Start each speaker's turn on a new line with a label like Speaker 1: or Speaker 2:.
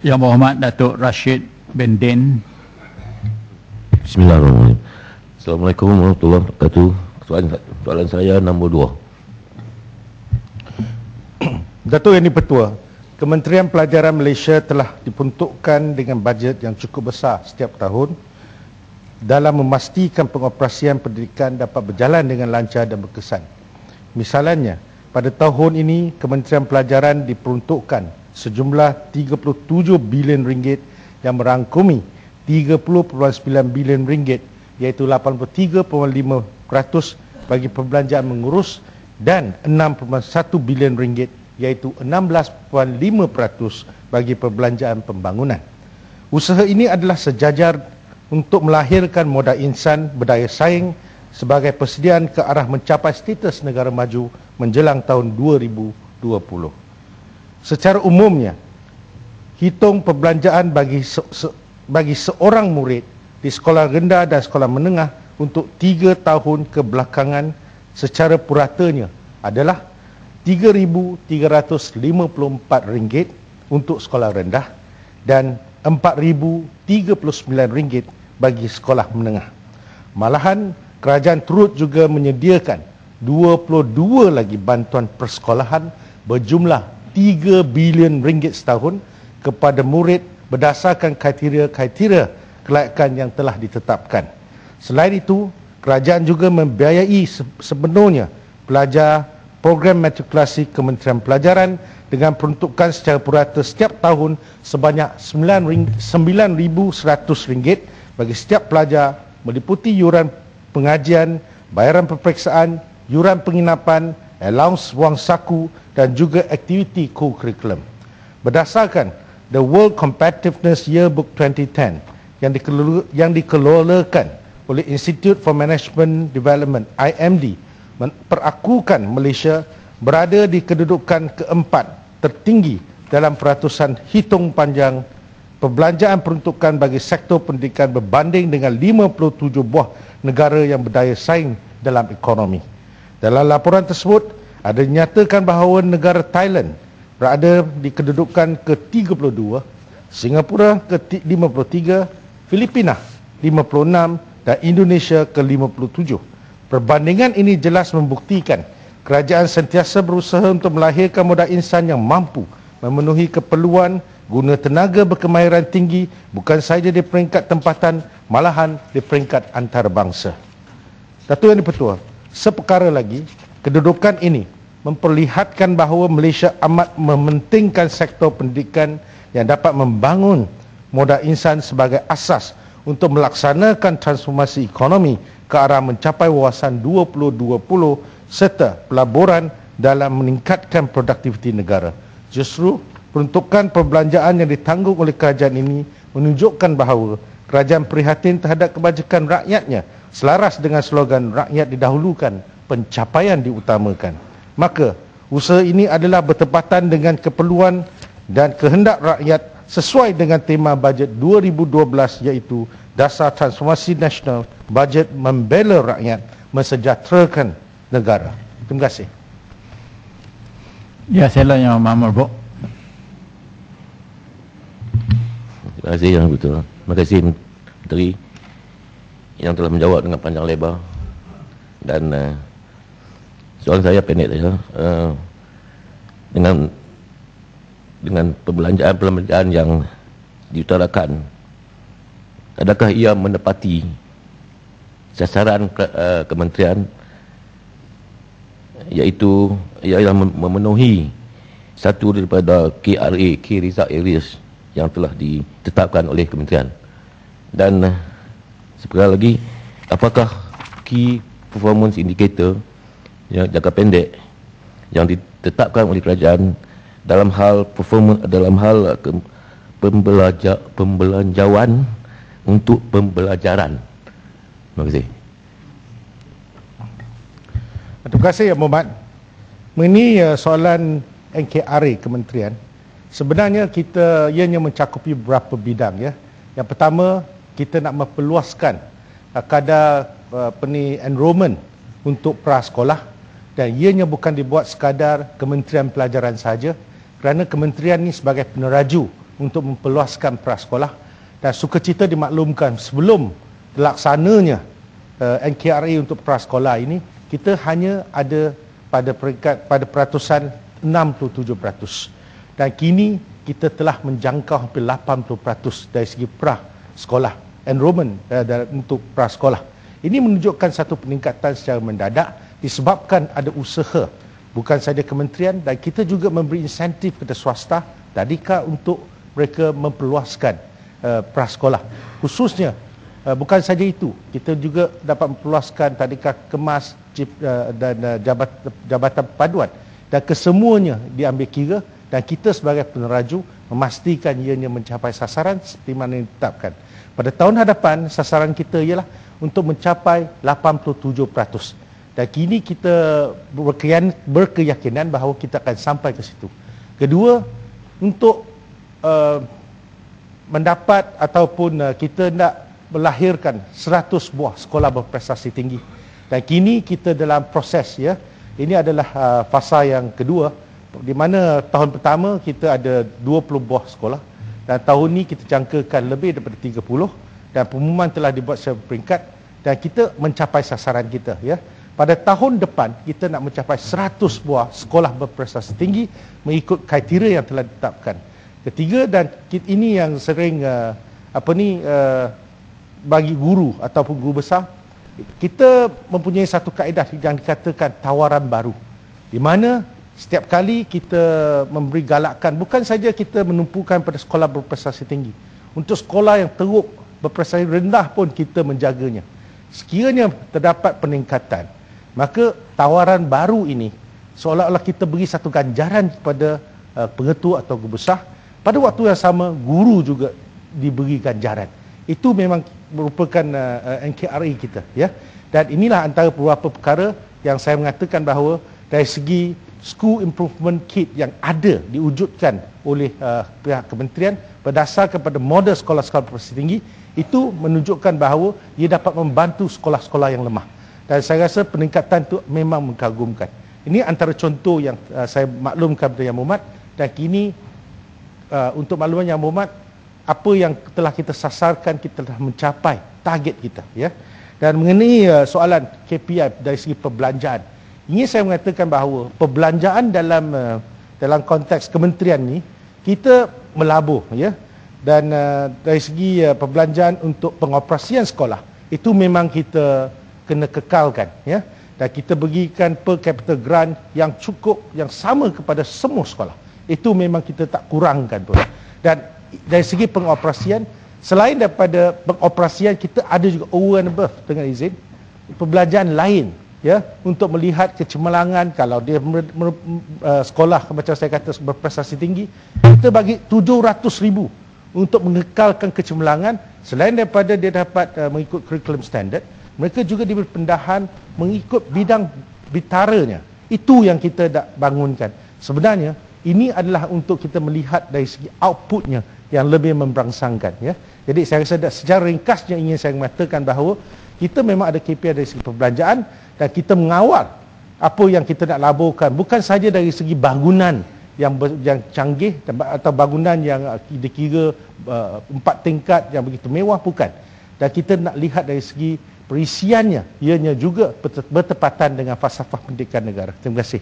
Speaker 1: Yang Berhormat Datuk Rashid bin Din.
Speaker 2: Bismillahirrahmanirrahim. Assalamualaikum warahmatullahi wabarakatuh. Soalan saya nombor 2.
Speaker 3: Datuk Yang di-Pertua, Kementerian Pelajaran Malaysia telah diperuntukkan dengan bajet yang cukup besar setiap tahun dalam memastikan pengoperasian pendidikan dapat berjalan dengan lancar dan berkesan. Misalnya, pada tahun ini Kementerian Pelajaran diperuntukkan sejumlah 37 bilion ringgit yang merangkumi 30.9 bilion ringgit, iaitu 83.5% bagi perbelanjaan mengurus dan 6.1 bilion ringgit, iaitu 16.5% bagi perbelanjaan pembangunan. Usaha ini adalah sejajar untuk melahirkan modal insan berdaya saing sebagai persediaan ke arah mencapai status negara maju menjelang tahun 2020. Secara umumnya, hitung perbelanjaan bagi seorang murid di sekolah rendah dan sekolah menengah untuk 3 tahun kebelakangan secara puratanya adalah RM3,354 untuk sekolah rendah dan RM4,039 bagi sekolah menengah. Malahan, kerajaan turut juga menyediakan 22 lagi bantuan persekolahan berjumlah RM3 bilion setahun kepada murid berdasarkan kriteria kelayakan yang telah ditetapkan. Selain itu, kerajaan juga membiayai sepenuhnya pelajar program matrikulasi Kementerian Pelajaran dengan peruntukan secara purata setiap tahun sebanyak RM9,100 bagi setiap pelajar, meliputi yuran pengajian, bayaran peperiksaan, yuran penginapan, allowance wang saku dan juga aktiviti co-curriculum. Berdasarkan The World Competitiveness Yearbook 2010 yang dikelolakan oleh Institute for Management Development IMD, perakukan Malaysia berada di kedudukan keempat tertinggi dalam peratusan hitung panjang perbelanjaan peruntukan bagi sektor pendidikan berbanding dengan 57 buah negara yang berdaya saing dalam ekonomi. Dalam laporan tersebut, ada dinyatakan bahawa negara Thailand berada di kedudukan ke-32, Singapura ke-53, Filipina 56 dan Indonesia ke-57. Perbandingan ini jelas membuktikan kerajaan sentiasa berusaha untuk melahirkan modal insan yang mampu memenuhi keperluan guna tenaga berkemahiran tinggi bukan sahaja di peringkat tempatan, malahan di peringkat antarabangsa. Datuk Yang di-Pertua, seperkara lagi, kedudukan ini memperlihatkan bahawa Malaysia amat mementingkan sektor pendidikan yang dapat membangun modal insan sebagai asas untuk melaksanakan transformasi ekonomi ke arah mencapai wawasan 2020 serta pelaburan dalam meningkatkan produktiviti negara. Justru peruntukan perbelanjaan yang ditanggung oleh kerajaan ini menunjukkan bahawa kerajaan prihatin terhadap kebajikan rakyatnya selaras dengan slogan rakyat didahulukan, pencapaian diutamakan. Maka, usaha ini adalah bertepatan dengan keperluan dan kehendak rakyat sesuai dengan tema bajet 2012 iaitu Dasar Transformasi Nasional, bajet membela rakyat, mensejahterakan negara. Terima kasih.
Speaker 1: Ya, sila Yang Mahmud.
Speaker 2: Terima kasih Yang Betul. Terima kasih Menteri yang telah menjawab dengan panjang lebar. Dan soalan saya pendek saja. Dengan perbelanjaan yang diutarakan, adakah ia menepati sasaran kementerian, iaitu ialah memenuhi satu daripada KRA, Key Result Areas yang telah ditetapkan oleh kementerian? Dan seperti lagi, apakah Key Performance Indicator yang jangka pendek yang ditetapkan oleh kerajaan dalam hal performance, dalam hal pembelanjawan untuk pembelajaran? Terima kasih.
Speaker 3: Terima kasih Yang Berhormat. Mengenai soalan NKRA kementerian, sebenarnya ianya mencakupi beberapa bidang ya. Yang pertama, kita nak memperluaskan kadar enrollment untuk prasekolah, dan ianya bukan dibuat sekadar Kementerian Pelajaran saja, kerana kementerian ini sebagai peneraju untuk memperluaskan prasekolah, dan sukacita dimaklumkan sebelum terlaksananya NKRA untuk prasekolah ini, kita hanya ada pada peratusan 67%, dan kini kita telah menjangkau hampir 80% dari segi prasekolah enrollment untuk prasekolah. Ini menunjukkan satu peningkatan secara mendadak disebabkan ada usaha bukan sahaja kementerian, dan kita juga memberi insentif kepada swasta tadika untuk mereka memperluaskan prasekolah. Khususnya bukan saja itu, kita juga dapat memperluaskan tadika kemas dan jabatan paduan, dan kesemuanya diambil kira, dan kita sebagai peneraju memastikan ianya mencapai sasaran seperti mana yang ditetapkan. Pada tahun hadapan, sasaran kita ialah untuk mencapai 87%. Dan kini kita berkeyakinan bahawa kita akan sampai ke situ. Kedua, untuk mendapat ataupun kita nak melahirkan 100 buah sekolah berprestasi tinggi. Dan kini kita dalam proses, ya. Ini adalah fasa yang kedua, di mana tahun pertama kita ada 20 buah sekolah, dan tahun ini kita jangkakan lebih daripada 30, dan pengumuman telah dibuat secara peringkat, dan kita mencapai sasaran kita, ya. Pada tahun depan kita nak mencapai 100 buah sekolah berprestasi tinggi mengikut kriteria yang telah ditetapkan. Ketiga, dan ini yang sering bagi guru ataupun guru besar, kita mempunyai satu kaedah yang dikatakan tawaran baru, di mana setiap kali kita memberi galakan, bukan saja kita menumpukan pada sekolah berprestasi tinggi, untuk sekolah yang teruk berprestasi rendah pun kita menjaganya. Sekiranya terdapat peningkatan, maka tawaran baru ini seolah-olah kita beri satu ganjaran kepada pengetua atau guru besar. Pada waktu yang sama, guru juga diberi ganjaran. Itu memang merupakan NKRA kita, ya. Dan inilah antara beberapa perkara yang saya mengatakan bahawa dari segi School Improvement Kit yang ada diwujudkan oleh pihak kementerian berdasarkan pada model sekolah-sekolah berprestasi tinggi, itu menunjukkan bahawa ia dapat membantu sekolah-sekolah yang lemah. Dan saya rasa peningkatan itu memang mengagumkan. Ini antara contoh yang saya maklumkan kepada Yang Berhormat, dan kini untuk makluman Yang Berhormat, apa yang telah kita sasarkan, kita telah mencapai target kita, ya. Dan mengenai soalan KPI dari segi perbelanjaan, ini saya mengatakan bahawa perbelanjaan dalam konteks kementerian ni kita melabur, ya. Dan dari segi perbelanjaan untuk pengoperasian sekolah itu memang kita kena kekalkan, ya. Dan kita berikan per capita grant yang cukup, yang sama kepada semua sekolah. Itu memang kita tak kurangkan pun. Dan dari segi pengoperasian, selain daripada pengoperasian, kita ada juga over and above, dengan izin, perbelanjaan lain, ya, untuk melihat kecemerlangan. Kalau dia sekolah macam saya kata berprestasi tinggi, kita bagi 700,000 untuk mengekalkan kecemerlangan. Selain daripada dia dapat mengikut kurikulum standard, mereka juga diberi pendahan mengikut bidang bitaranya. Itu yang kita dah bangunkan. Sebenarnya ini adalah untuk kita melihat dari segi outputnya yang lebih memberangsangkan, ya. Jadi saya rasa secara ringkasnya ingin saya mengatakan bahawa kita memang ada KPI dari segi perbelanjaan, dan kita mengawal apa yang kita nak laburkan, bukan saja dari segi bangunan yang canggih atau bangunan yang dikira 4 tingkat yang begitu mewah, bukan. Dan kita nak lihat dari segi perisiannya, ianya juga bertepatan dengan falsafah pendidikan negara. Terima kasih.